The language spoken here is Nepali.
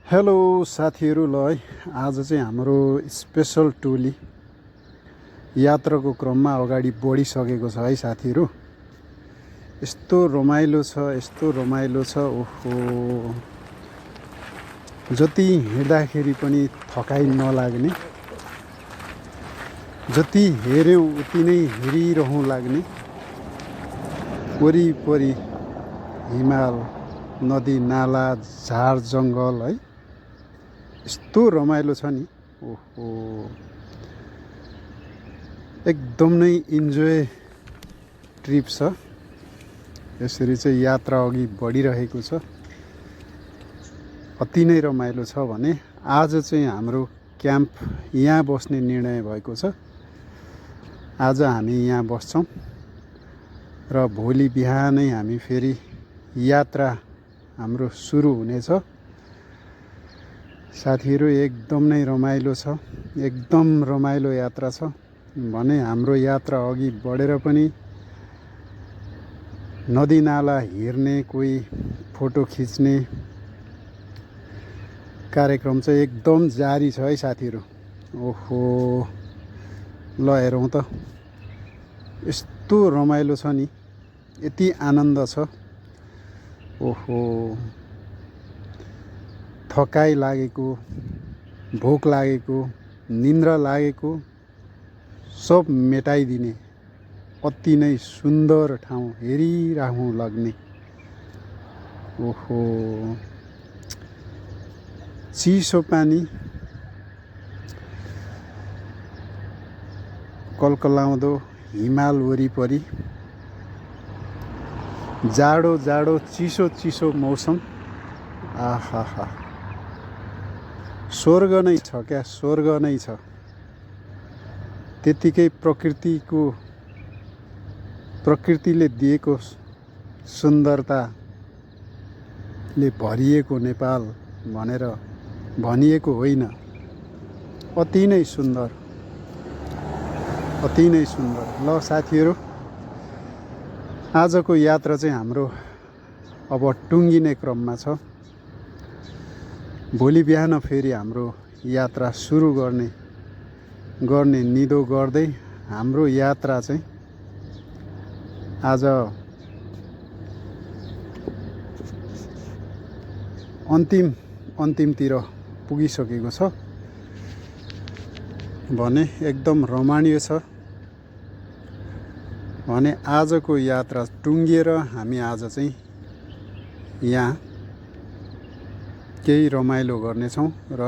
हेलो साथीहरू, ल है आज चाहिँ हाम्रो स्पेसल टोली यात्राको क्रममा अगाडि बढिसकेको छ है साथीहरू। यस्तो रमाइलो छ ओहो, जति हिँड्दाखेरि पनि थकाइ नलाग्ने, जति हेऱ्यौँ उति नै हेरिरहँ लाग्ने, वरिपरि हिमाल, नदी नाला, झार जङ्गल है, यस्तो रमाइलो छ नि। ओहो, एकदम नै इन्जोय ट्रिप छ। यसरी चाहिँ यात्रा अघि बढिरहेको छ। अति नै रमाइलो छ भने आज चाहिँ हाम्रो क्याम्प यहाँ बस्ने निर्णय भएको छ। आज हामी यहाँ बस्छौँ र भोलि बिहानै हामी फेरि यात्रा हाम्रो सुरु हुनेछ। साथीहरू, एकदम नै रमाइलो छ, एकदम रमाइलो यात्रा छ भने हाम्रो यात्रा अघि बढेर पनि नदी नाला हेर्ने, कोही फोटो खिच्ने कार्यक्रम चाहिँ एकदम जारी छ है साथीहरू। ओहो, ल हेरौँ त, यस्तो रमाइलो छ नि, यति आनन्द छ। ओहो, थकाइ लागेको, भोक लागेको, निन्द्रा लागेको सब मेटाइदिने अति नै सुन्दर ठाउँ, हेरिरहँ लाग्ने। ओहो, चिसो पानी, कलकलाउँदो हिमाल वरिपरि, जाडो जाडो चिसो चिसो मौसम। आहा, स्वर्ग नै छ क्या, स्वर्ग नै छ। त्यतिकै प्रकृतिले दिएको सुन्दरताले भरिएको नेपाल भनेर भनिएको होइन। अति नै सुन्दर, अति नै सुन्दर। ल साथीहरू, आजको यात्रा चाहिँ हाम्रो अब टुङ्गिने क्रममा छ। भोलि बिहान फेरि हाम्रो यात्रा सुरु गर्ने निदो गर्दै हाम्रो यात्रा चाहिँ आज अन्तिमतिर पुगिसकेको छ भने एकदम रमाणीय छ भने आजको यात्रा टुङ्गिएर हामी आज चाहिँ यहाँ केही रमाइलो गर्नेछौँ र